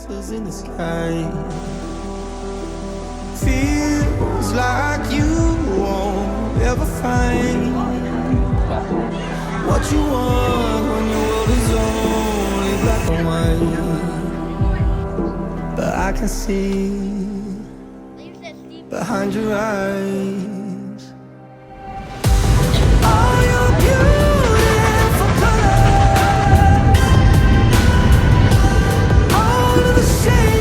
Feels in the sky. Feels like you won't ever find what you want when your world is only black and white. But I can see behind your eyes all your beautiful colors, all of the shades